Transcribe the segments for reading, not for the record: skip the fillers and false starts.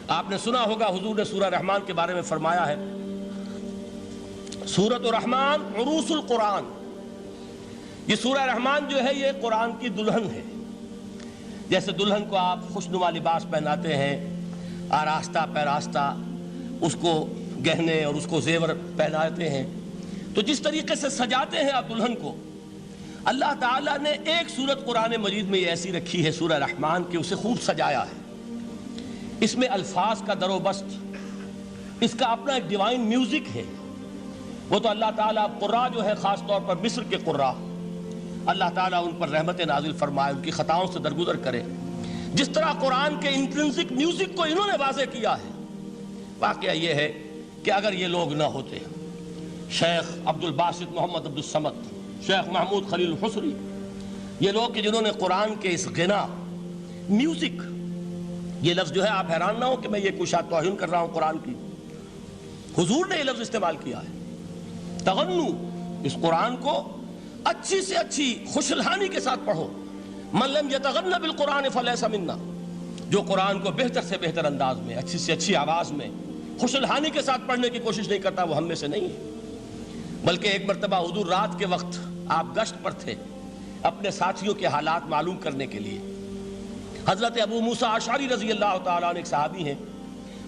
آپ نے سنا ہوگا حضور نے سورہ رحمان کے بارے میں فرمایا ہے، سورۃ الرحمن عروس القرآن، یہ سورہ رحمان جو ہے یہ قرآن کی دلہن ہے۔ جیسے دلہن کو آپ خوشنما لباس پہناتے ہیں، آراستہ پیراستہ اس کو گہنے اور اس کو زیور پہناتے ہیں، تو جس طریقے سے سجاتے ہیں آپ دلہن کو، اللہ تعالیٰ نے ایک سورت قرآن مجید میں یہ ایسی رکھی ہے سورہ رحمان کہ اسے خوب سجایا ہے۔ اس میں الفاظ کا در و بست، اس کا اپنا ایک ڈیوائن میوزک ہے۔ وہ تو اللہ تعالیٰ قراء جو ہے خاص طور پر مصر کے قراء، اللہ تعالیٰ ان پر رحمت نازل فرمائے، ان کی خطاؤں سے درگزر کرے۔ جس طرح قرآن کے انٹرنسک میوزک کو انہوں نے واضح کیا ہے، واقعہ یہ ہے کہ اگر یہ لوگ نہ ہوتے، شیخ عبد الباسط محمد عبد الصمد، شیخ محمود خلیل الحصری، یہ لوگ کہ جنہوں نے قرآن کے اس غنا میوزک، یہ لفظ جو ہے آپ حیران نہ ہو کہ میں یہ کوئی شاید توہین کر رہا ہوں قرآن کی، حضور نے یہ لفظ استعمال کیا ہے، تغنو، اس قرآن کو اچھی سے اچھی خوشلہانی کے ساتھ پڑھو۔ من لم یتغن بالقرآن فلیس منا، جو قرآن کو بہتر سے بہتر انداز میں، اچھی سے اچھی آواز میں، خوشلہانی کے ساتھ پڑھنے کی کوشش نہیں کرتا، وہ ہم میں سے نہیں ہے۔ بلکہ ایک مرتبہ حضور رات کے وقت آپ گشت پر تھے اپنے ساتھیوں کے حالات معلوم کرنے کے لیے۔ حضرت ابو موسیٰ اشعری رضی اللہ تعالیٰ عنہ ایک صحابی ہیں،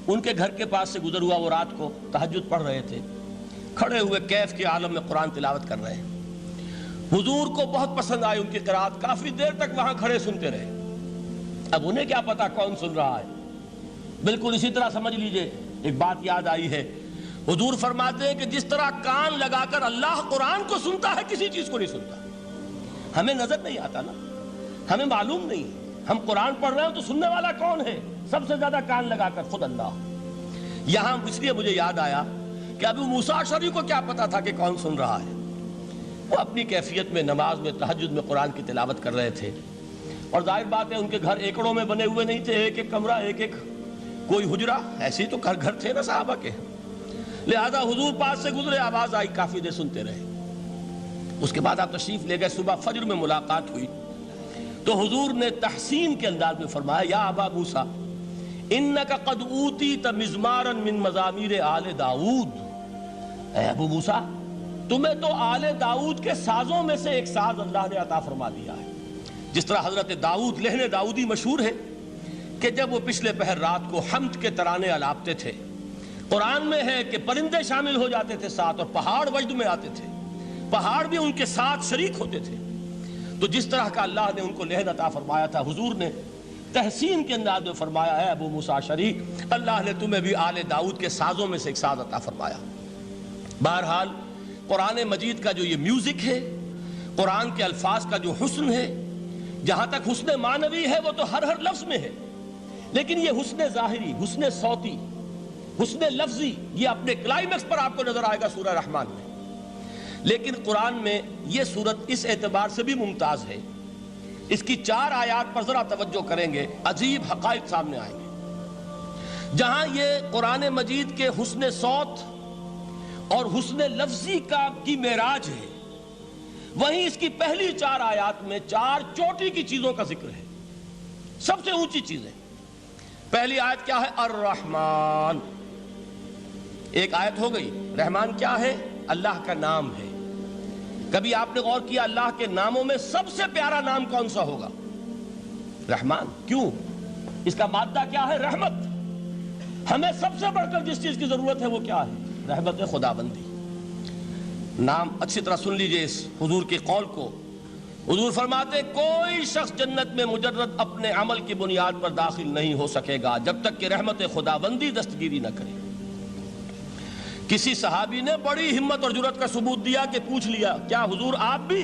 ان کے گھر کے پاس سے گزر ہوا، وہ رات کو تہجد پڑھ رہے تھے، کھڑے ہوئے کیف کے عالم میں قرآن تلاوت کر رہے ہیں۔ حضور کو بہت پسند آئی ان کی قرات، کافی دیر تک وہاں کھڑے سنتے رہے۔ اب انہیں کیا پتا کون سن رہا ہے، بالکل اسی طرح سمجھ لیجئے ایک بات یاد آئی ہے، حضور فرماتے ہیں کہ جس طرح کان لگا کر اللہ قرآن کو سنتا ہے کسی چیز کو نہیں سنتا۔ ہمیں نظر نہیں آتا نا، ہمیں معلوم نہیں، ہم قرآن پڑھ رہے ہیں تو سننے والا کون ہے؟ سب سے زیادہ کان لگا کر خود اللہ۔ یہاں اس لیے مجھے یاد آیا کہ ابو موسیٰ اشعری کو کیا پتا تھا کہ کون سن رہا ہے؟ وہ اپنی کیفیت میں نماز میں تہجد میں قرآن کی تلاوت کر رہے تھے، اور ظاہر بات ہے ان کے گھر ایکڑوں میں بنے ہوئے نہیں تھے، ایک ایک کمرہ، ایک ایک کوئی حجرہ، ایسے ہی تو گھر تھے نا صحابہ کے، لہذا حضور پاس سے گزرے، آواز آئی، کافی دیر سنتے رہے۔ اس کے بعد آپ تشریف لے گئے، صبح فجر میں ملاقات ہوئی تو حضور نے تحسین کے انداز میں فرمایا، یا ابا موسیٰ انک قد اوتیت مزمارا من مزامیر آل داؤد، اے ابو موسیٰ تمہیں تو آل داؤد کے سازوں میں سے ایک ساز اللہ نے عطا فرما دیا ہے۔ جس طرح حضرت داؤد لہن داؤدی مشہور ہے کہ جب وہ پچھلے پہر رات کو حمد کے ترانے الاپتے تھے، قرآن میں ہے کہ پرندے شامل ہو جاتے تھے ساتھ، اور پہاڑ وجد میں آتے تھے، پہاڑ بھی ان کے ساتھ شریک ہوتے تھے۔ تو جس طرح کا اللہ نے ان کو لہن عطا فرمایا تھا، حضور نے تحسین کے انداز میں فرمایا ہے ابو موسیٰ اشعری، اللہ نے تمہیں بھی آل داؤد کے سازوں میں سے ایک ساز عطا فرمایا۔ بہرحال قرآن مجید کا جو یہ میوزک ہے، قرآن کے الفاظ کا جو حسن ہے، جہاں تک حسن معنوی ہے وہ تو ہر لفظ میں ہے، لیکن یہ حسن ظاہری، حسن صوتی، حسن لفظی، یہ اپنے کلائمیکس پر آپ کو نظر آئے گا سورہ رحمان میں۔ لیکن قرآن میں یہ سورت اس اعتبار سے بھی ممتاز ہے، اس کی 4 آیات پر ذرا توجہ کریں گے، عجیب حقائق سامنے آئیں گے۔ جہاں یہ قرآن مجید کے حسن صوت اور حسن لفظی کی معراج ہے، وہیں اس کی پہلی 4 آیات میں 4 چوٹی کی چیزوں کا ذکر ہے، سب سے اونچی چیزیں۔ پہلی آیت کیا ہے؟ الرحمن، ایک آیت ہو گئی۔ رحمان کیا ہے؟ اللہ کا نام ہے۔ کبھی آپ نے غور کیا اللہ کے ناموں میں سب سے پیارا نام کون سا ہوگا؟ رحمان۔ کیوں؟ اس کا مادہ کیا ہے؟ رحمت۔ ہمیں سب سے بڑھ کر جس چیز کی ضرورت ہے وہ کیا ہے؟ رحمت خداوندی۔ نام اچھی طرح سن لیجئے اس حضور کے قول کو۔ حضور فرماتے کوئی شخص جنت میں مجرد اپنے عمل کی بنیاد پر داخل نہیں ہو سکے گا جب تک کہ رحمت خداوندی دستگیری نہ کرے۔ کسی صحابی نے بڑی ہمت اور جرأت کا ثبوت دیا کہ پوچھ لیا، کیا حضور آپ بھی؟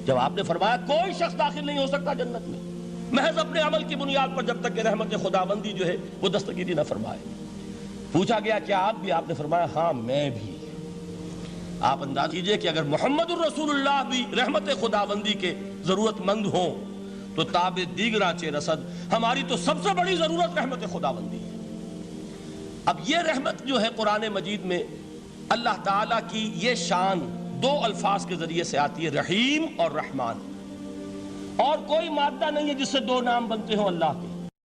جب آپ نے فرمایا کوئی شخص داخل نہیں ہو سکتا جنت میں محض اپنے عمل کی بنیاد پر جب تک کہ رحمت خداوندی جو ہے وہ دستگیری نہ فرمائے۔ پوچھا گیا کیا آپ بھی؟ آپ نے فرمایا ہاں میں بھی۔ آپ انداز کیجئے کہ اگر محمد الرسول اللہ بھی رحمت خداوندی کے ضرورت مند ہوں تو تاب دیگراں چے رسد، ہماری تو سب سے بڑی ضرورت رحمت خداوندی ہے۔ اب یہ رحمت جو ہے قرآن مجید میں اللہ تعالیٰ کی یہ شان 2 الفاظ کے ذریعے سے آتی ہے، رحیم اور رحمان، اور کوئی مادہ نہیں ہے جس سے 2 نام بنتے ہوں اللہ کے۔